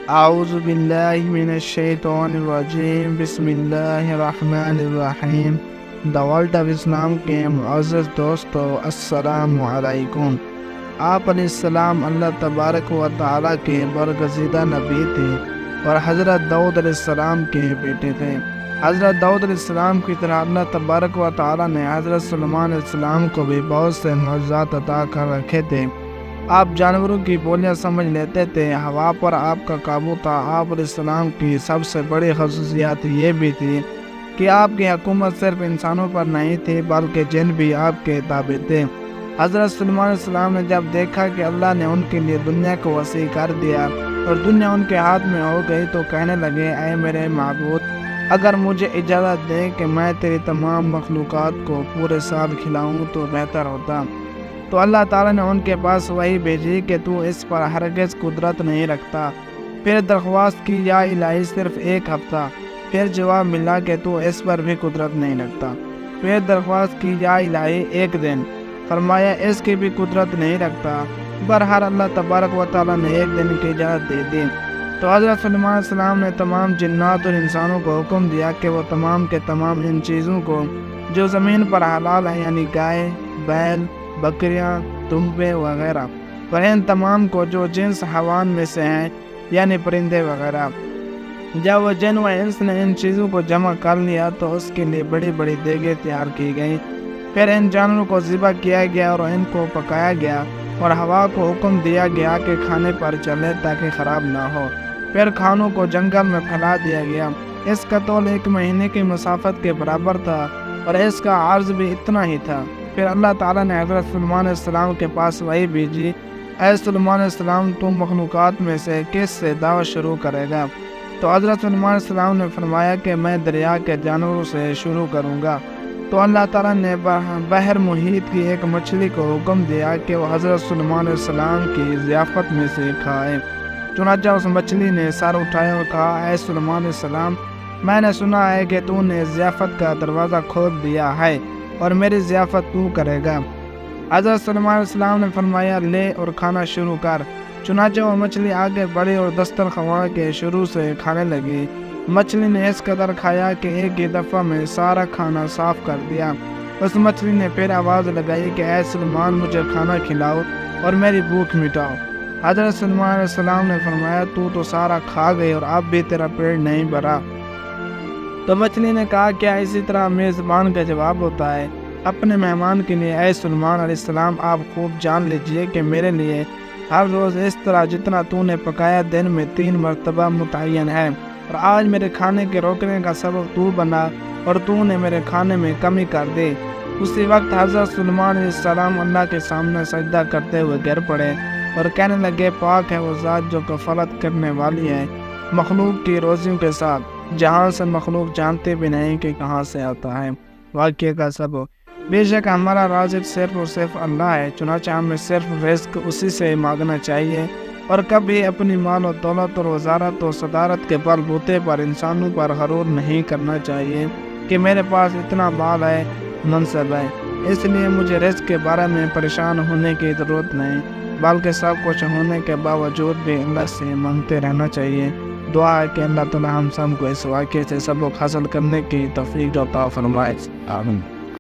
اعوذ باللہ من الشیطان الرجیم بسم اللہ الرحمن الرحیم۔ دا ورلڈ آف اسلام کے معزز دوستو، السلام علیکم۔ آپ علیہ السلام اللہ تبارک و تعالیٰ کے برگزیدہ نبی تھے اور حضرت داؤد علیہ السلام کے بیٹے تھے۔ حضرت داؤد علیہ السلام کی طرح اللہ تبارک و تعالیٰ نے حضرت سلیمان علیہ السلام کو بھی بہت سے معجزات عطا کر رکھے تھے۔ آپ جانوروں کی بولیاں سمجھ لیتے تھے، ہوا پر آپ کا قابو تھا۔ آپ علیہ السلام کی سب سے بڑی خصوصیات یہ بھی تھی کہ آپ کی حکومت صرف انسانوں پر نہیں تھی بلکہ جن بھی آپ کے تابع تھے۔ حضرت سلیمان علیہ السلام نے جب دیکھا کہ اللہ نے ان کے لیے دنیا کو وسیع کر دیا اور دنیا ان کے ہاتھ میں ہو گئی تو کہنے لگے، اے میرے معبود، اگر مجھے اجازت دے کہ میں تیری تمام مخلوقات کو پورے سال کھلاؤں تو بہتر ہوتا۔ تو اللہ تعالیٰ نے ان کے پاس وحی بھیجی کہ تو اس پر ہرگز قدرت نہیں رکھتا۔ پھر درخواست کی، یا الہی صرف ایک ہفتہ۔ پھر جواب ملا کہ تو اس پر بھی قدرت نہیں رکھتا۔ پھر درخواست کی، یا الہی ایک دن۔ فرمایا اس کی بھی قدرت نہیں رکھتا۔ بہرحال اللہ تبارک و تعالیٰ نے ایک دن کی اجازت دے دی۔ تو حضرت سلیمان علیہ السلام نے تمام جنات اور انسانوں کو حکم دیا کہ وہ تمام کے تمام ان چیزوں کو جو زمین پر حلال ہیں، یعنی گائے، بیل، بکریاں، دمبے وغیرہ، اور ان تمام کو جو جنس حیوان میں سے ہیں، یعنی پرندے وغیرہ۔ جب وہ جن و انس نے ان چیزوں کو جمع کر لیا تو اس کے لیے بڑی بڑی دیگیں تیار کی گئیں۔ پھر ان جانوروں کو ذبح کیا گیا اور ان کو پکایا گیا، اور ہوا کو حکم دیا گیا کہ کھانے پر چلے تاکہ خراب نہ ہو۔ پھر کھانوں کو جنگل میں پھیلا دیا گیا۔ اس کا طول 1 مہینے کی مسافت کے برابر تھا اور اس کا عرض بھی اتنا ہی تھا۔ پھر اللہ تعالیٰ نے حضرت سلیمان علیہ السلام کے پاس وحی بھیجی، اے سلیمان علیہ السلام، تم مخلوقات میں سے کس سے دعوت شروع کرے گا؟ تو حضرت سلیمان علیہ السلام نے فرمایا کہ میں دریا کے جانوروں سے شروع کروں گا۔ تو اللہ تعالیٰ نے بحر محیط کی ایک مچھلی کو حکم دیا کہ وہ حضرت سلیمان علیہ السلام کی ضیافت میں سے کھائے۔ چنانچہ اس مچھلی نے سر اٹھایا اور کہا، اے سلیمان علیہ السلام، میں نے سنا ہے کہ تو نے ضیافت کا دروازہ کھول دیا ہے اور میری ضیافت تو کرے گا۔ حضرت سلیمان علیہ السلام نے فرمایا، لے اور کھانا شروع کر۔ چنانچہ وہ مچھلی آگے بڑھی اور دسترخوان کے شروع سے کھانے لگی۔ مچھلی نے اس قدر کھایا کہ ایک ہی دفعہ میں سارا کھانا صاف کر دیا۔ اس مچھلی نے پھر آواز لگائی کہ اے سلیمان، مجھے کھانا کھلاؤ اور میری بھوک مٹاؤ۔ حضرت سلیمان علیہ السلام نے فرمایا، تو سارا کھا گئی اور اب بھی تیرا پیٹ نہیں بھرا۔ تو مچھلی نے کہا، کیا اسی طرح میزبان کا جواب ہوتا ہے اپنے مہمان کے لیے؟ اے سلیمان علیہ السلام، آپ خوب جان لیجئے کہ میرے لیے ہر روز اس طرح جتنا تو نے پکایا دن میں 3 مرتبہ متعین ہے، اور آج میرے کھانے کے روکنے کا سبب تو بنا اور تو نے میرے کھانے میں کمی کر دی۔ اسی وقت حضرت سلیمان علیہ السلام اللہ کے سامنے سجدہ کرتے ہوئے گر پڑے اور کہنے لگے، پاک ہے وہ ذات جو کفالت کرنے والی ہے مخلوق کی روزیوں کے ساتھ، جہاں سے مخلوق جانتے بھی نہیں کہ کہاں سے آتا ہے۔ واقعے کا سبب، بے شک ہمارا رازق صرف اور صرف اللہ ہے، چنانچہ ہمیں صرف رزق اسی سے مانگنا چاہیے اور کبھی اپنی مال و دولت اور وزارت و صدارت کے بل بوتے پر انسانوں پر غرور نہیں کرنا چاہیے کہ میرے پاس اتنا مال ہے، منصب ہے، اس لیے مجھے رزق کے بارے میں پریشان ہونے کی ضرورت نہیں، بلکہ سب کچھ ہونے کے باوجود بھی اللہ سے مانگتے رہنا چاہیے۔ دعا ہے کہ اللہ تعالی ہم سب کو اس واقعے سے سبق حاصل کرنے کی توفیق عطا فرمائے۔ آمین۔